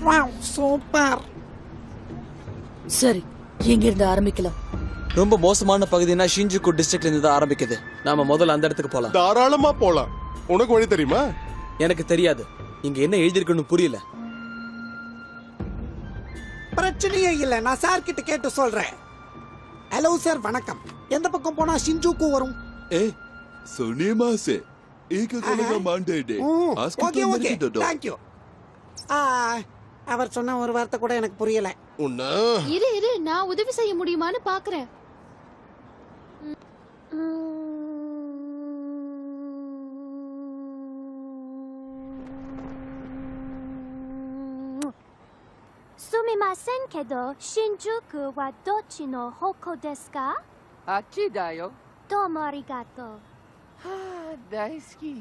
Wow super. சரி, எங்க இருந்து ஆரம்பிக்கலாம்? ரொம்ப மோசமான பகுதினா ஷிஞ்சுகு டிஸ்ட்ரிக்ட்ல இருந்து தான் ஆரம்பிக்குது. நாம முதல்ல அந்த இடத்துக்கு போலாம். தாராளமா போலாம். உனக்கு வழி தெரியுமா? எனக்கு தெரியாது. இங்க என்ன எழுதிருக்குன்னு புரியல. பிரச்சனையே இல்ல, நான் சார் கிட்ட கேட்டு சொல்றேன். ஹலோ சார், வணக்கம். எந்த பக்கம் போனா ஷிஞ்சுகு வரும்? சுனிமாசே ஈககலக மாண்டேடே ஓகே ஓகே, थैंक यू. அவர் சொன்ன ஒரு வார்த்தை கூட எனக்கு புரியல. உன்ன இரு நான் உதவி செய்ய முடியுமான்னு பாக்குறேன். Sumimasen kedo Shinjuku wa dochi no hoko desu ka? あっちだよ。 Domo arigato. 大好き。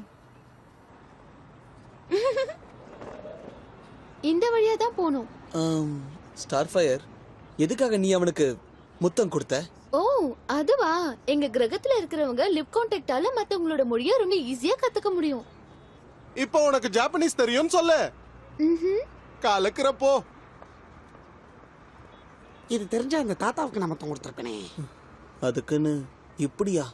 இந்த வழியா தான் போணும். ஸ்டார் ஃபயர், எதுக்காக நீ அவனுக்கு முத்தம் கொடுத்த? ஓ அதுவா, எங்க கிரகத்துல இருக்கிறவங்க லிப் கான்டாக்டால மத்தவங்களோட மொழியை ரொம்ப ஈஸியா கத்துக்க முடியும். இப்போ உனக்கு ஜாப்பனீஸ் தெரியும்னு சொல்ல. கலக்குறப்போ இது தெரிஞ்ச அந்த தாத்தாவுக்கு நான் மொத்தம் கொடுத்துருப்பேனே. அதுக்குன்னு இப்படியா?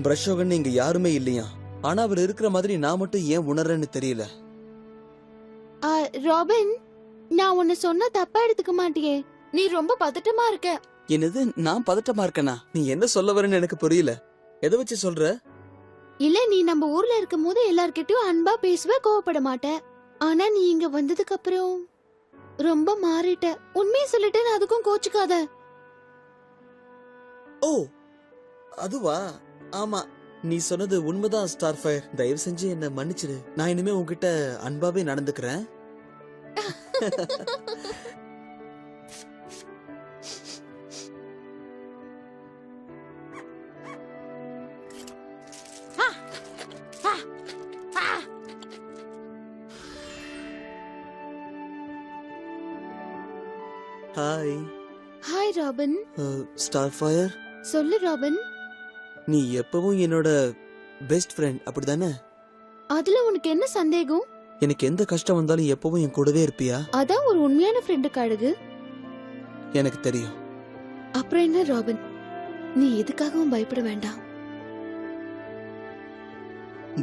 பிரஷோகன் இங்க யாருமே இல்லையா? ஆனா அவர் இருக்கிற மாதிரி நான் மட்டும் ஏன் உணர்றேன்னு தெரியல. ராபின், நான் உன்னை சொன்ன தப்பா எடுத்துக்க மாட்டியே. நீ ரொம்ப பதட்டமா இருக்க. என்னது, நான் பதட்டமா இருக்கேனா? நீ என்ன சொல்ல வரேன்னு எனக்கு புரியல. எதை வச்சு சொல்ற? இல்ல, நீ நம்ம ஊர்ல இருக்கும் போது எல்லார்கிட்டயும் அன்பா பேசுவ, கோவப்பட மாட்ட. ஆனா நீ இங்க வந்ததுக்கு அப்புறம் ரொம்ப மாறிட்ட. உண்மையை சொல்லிட்டேன்னு அதுக்கும் கோச்சுக்காத. ஓ அதுவா? ஆமா, நீ சொன்னது உண்மைதான் ஸ்டார் ஃபயர். தயவு செஞ்சு என்ன மன்னிச்சிடு. நான் இனிமே உன்கிட்ட அன்பாவே நடந்துக்கிறேன். Hi. Hi Robin. Star fire, சொல்லு ராபின். நீ எப்பவும் என்னோட பெஸ்ட் ஃப்ரெண்ட், அப்படிதானே? அதுல உனக்கு என்ன சந்தேகம்? எனக்கு எந்த கஷ்டம் வந்தாலும் எப்பவும் என் கூடவே இருப்பியா? அதான் ஒரு உண்மையான ஃப்ரெண்டுக்கு அழகு. எனக்கு தெரியும். அப்புறம் என்ன ராபின், நீ எதுக்காகவும் பயப்பட வேண்டாம்.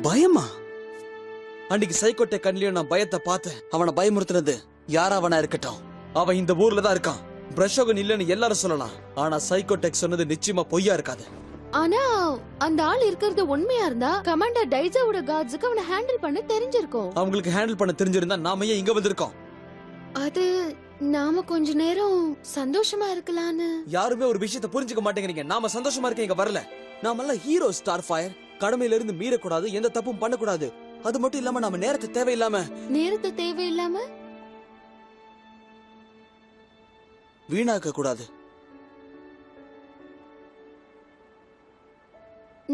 பயமா? அன்னைக்கு சைக்கோட்டை கண்ணிலையும் நான் பயத்தை பார்த்தேன். அவனை பயமுறுத்துனது யாராவனா இருக்கட்டும், அவன் இந்த ஊர்ல தான் இருக்கான். பிரஷோகன் இல்லன்னு எல்லாரும் சொல்லலாம், ஆனா சைக்கோடெக் சொன்னது நிச்சயமா பொய்யா இருக்காது. ஆனா அந்த ஆள் இருக்கிறது உண்மையா இருந்தா கமாண்டர் டைசாவோட கார்ட்ஸ்க்கு அவனை ஹேண்டில் பண்ண தெரிஞ்சிருக்கும். அவங்களுக்கு ஹேண்டில் பண்ண தெரிஞ்சிருந்தா நாம ஏன் இங்க வந்திருக்கோம்? அது நாம கொஞ்ச நேரம் சந்தோஷமா இருக்கலாம்னு. யாருமே ஒரு விஷயத்தை புரிஞ்சுக்க மாட்டேங்கிறீங்க. நாம சந்தோஷமா இருக்க இங்க வரல. நாமெல்லாம் ஹீரோ ஸ்டார் ஃபயர். கடமையில இருந்து மீறக்கூடாது, எந்த தப்பும் பண்ணக்கூடாது. அது மட்டும் இல்லாம நாம நேரத்தை தேவையில்லாம வீணாக்க கூடாது.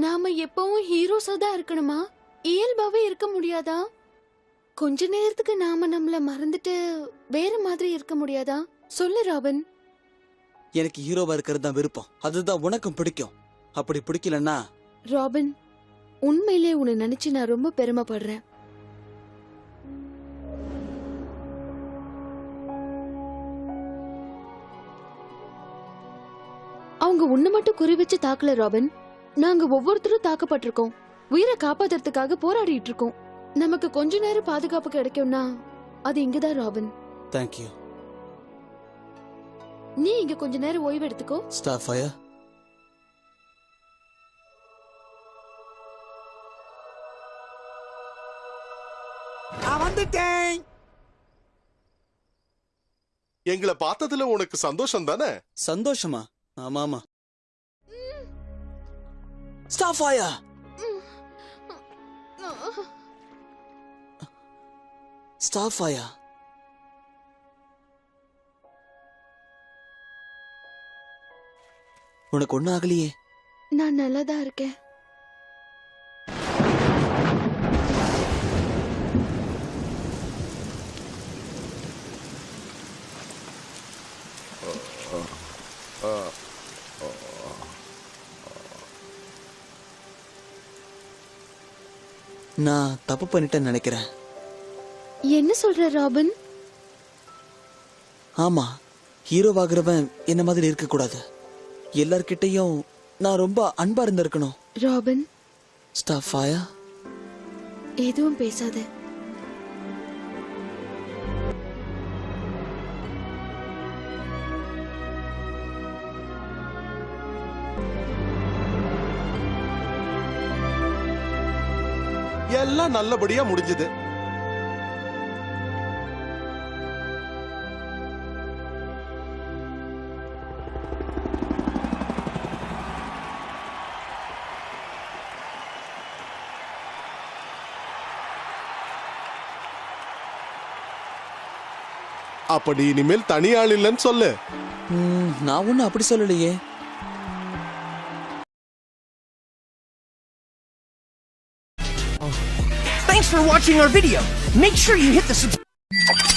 நாம எப்பவும் ஹீரோஸா தான் இருக்கணுமா? இயல்பாவே இருக்க முடியாதா? கொஞ்ச நேரத்துக்கு நாம நம்மள மறந்துட்டு வேற மாதிரி இருக்க முடியாதா? சொல்லு ராபின். எனக்கு ஹீரோவா இருக்கிறது தான் விருப்பம். அதுதான் உனக்கும் பிடிக்கும். அப்படி பிடிக்கலன்னா? ராபின், உண்மையிலே உன்னை நினைச்சு நான் ரொம்ப பெருமைப்படுறேன். அவங்க உன்னை மட்டும் குறி வச்சு தாக்கல ராபின். நாங்க ஒவ்வொருத்தரும் தாக்கப்பட்டிருக்கோம். உயிரை காப்பாத்துறதுக்காக போராடிட்டு இருக்கோம். நமக்கு கொஞ்ச நேரம் பாதுகாப்பு கிடைக்கும்னா அது இங்கதான் ராபின். தேங்க்யூ. நீ இங்க கொஞ்ச நேரம் ஓய்வு எடுத்துக்கோ. ஸ்டார் ஃபயர், நான் வந்துட்டேன். எங்களை பார்த்ததுல உனக்கு சந்தோஷம் தானே? சந்தோஷமா? ஆமாமா. ஸ்டார் ஃபயர், ஸ்டார் ஃபயர், உனக்கு ஒன்னும் ஆகலையே? நான் நல்லாதான் இருக்கேன். நான் தப்பு பண்ணிட்டேன்னு நினைக்கிறேன். என்ன சொல்ற ராபின்? ஆமா, ஹீரோவாகிறவன் என்ன மாதிரி இருக்க கூடாது. எல்லார்கிட்டயும் நான் ரொம்ப அன்பா இருந்திருக்கணும். ராபின், ஸ்டாஃபாயா, எதுவும் பேசாத. எல்லாம் நல்லபடியா முடிஞ்சது. அப்படி இனிமேல் தனி ஆள் இல்லைன்னு சொல்லு. நான் ஒன்னும் அப்படி சொல்லலையே. Thanks for watching our video. Make sure you hit the subscribe.